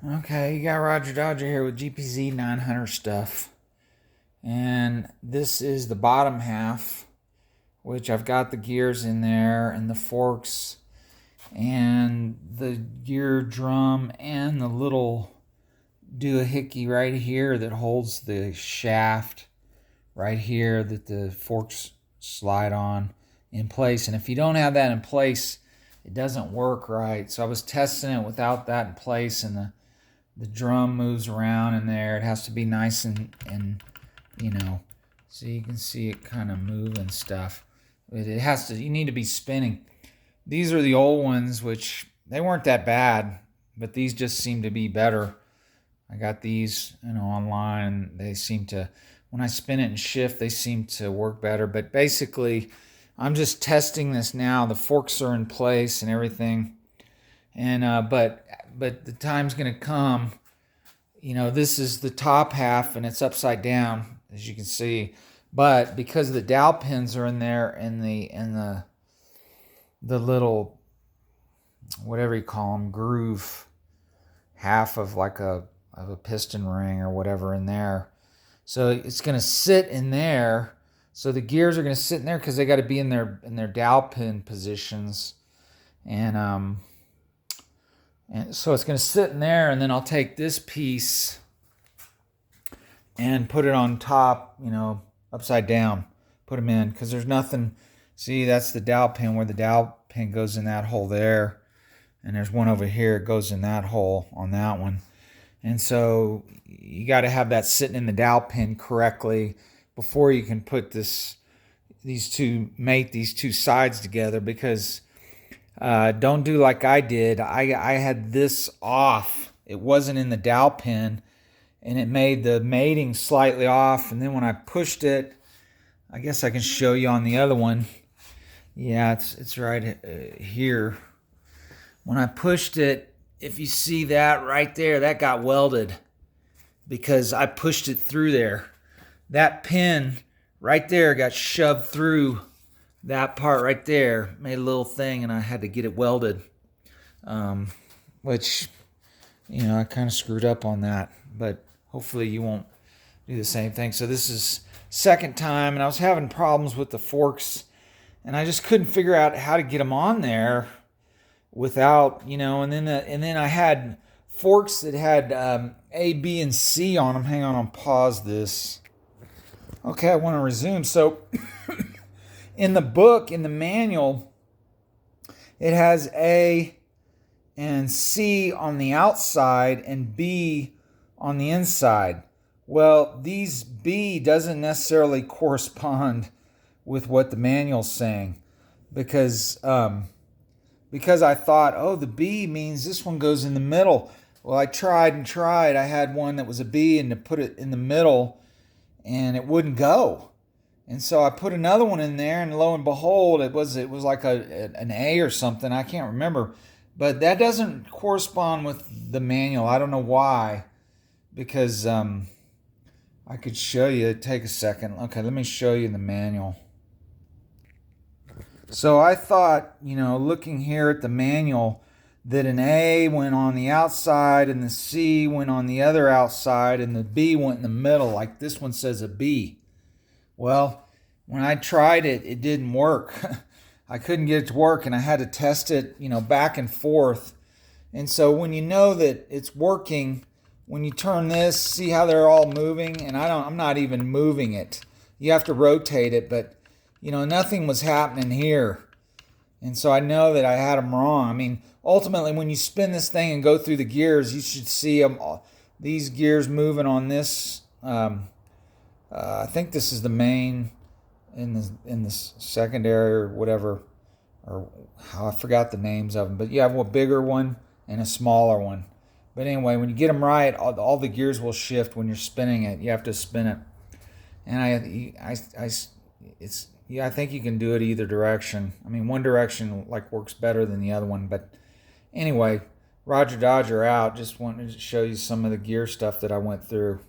Okay, you got Roger Dodger here with GPZ 900 stuff. And this is the bottom half, which I've got the gears in there and the forks and the gear drum and the little doohickey right here that holds the shaft right here that the forks slide on in place. And if you don't have that in place, it doesn't work right. So I was testing it without that in place, and the drum moves around in there. It has to be nice and so you can see it kind of move and stuff. It has to, you need to be spinning. These are the old ones, which they weren't that bad, but these just seem to be better. I got these, online. They seem to, when I spin it and shift, they seem to work better. But basically, I'm just testing this now. The forks are in place and everything, and but the time's gonna come. This is the top half and it's upside down, as you can see. But because the dowel pins are in there and the little, whatever you call them, groove, half of like a piston ring or whatever in there. So it's gonna sit in there. So the gears are gonna sit in there because they got to be in their dowel pin positions, and so it's going to sit in there, and then I'll take this piece and put it on top, upside down, put them in, because there's nothing. See, that's the dowel pin, where the dowel pin goes in that hole there, and there's one over here, it goes in that hole on that one. And so you got to have that sitting in the dowel pin correctly before you can put these two sides together, because don't do like I did. I had this off. It wasn't in the dowel pin, and it made the mating slightly off. And then when I pushed it, I guess I can show you on the other one. Yeah, it's right here. When I pushed it, if you see that right there, that got welded because I pushed it through there. That pin right there got shoved through that part right there, made a little thing, and I had to get it welded, which, I kind of screwed up on that, but hopefully you won't do the same thing. So this is second time, and I was having problems with the forks, and I just couldn't figure out how to get them on there without, and then I had forks that had A, B, and C on them. Hang on, I'll pause this. Okay, I want to resume. So in the book, in the manual, it has A and C on the outside and B on the inside. Well, these B doesn't necessarily correspond with what the manual's saying, because I thought, oh, the B means this one goes in the middle. Well, I tried and tried. I had one that was a B, and to put it in the middle, and it wouldn't go. And so I put another one in there, and lo and behold, it was like an A or something. I can't remember. But that doesn't correspond with the manual. I don't know why. Because I could show you. Take a second. Okay, let me show you the manual. So I thought, looking here at the manual, that an A went on the outside and the C went on the other outside and the B went in the middle, like this one says a B. Well, when I tried it, it didn't work. I couldn't get it to work, and I had to test it, back and forth. And so when you know that it's working, when you turn this, see how they're all moving? And I'm not even moving it. You have to rotate it, but nothing was happening here. And so I know that I had them wrong. I mean, ultimately, when you spin this thing and go through the gears, you should see them, these gears moving on this. I think this is the main in the secondary or whatever, or I forgot the names of them. But you have a bigger one and a smaller one. But anyway, when you get them right, all the gears will shift when you're spinning it. You have to spin it, and I think you can do it either direction. I mean, one direction works better than the other one. But anyway, Roger Dodger out. Just wanted to show you some of the gear stuff that I went through.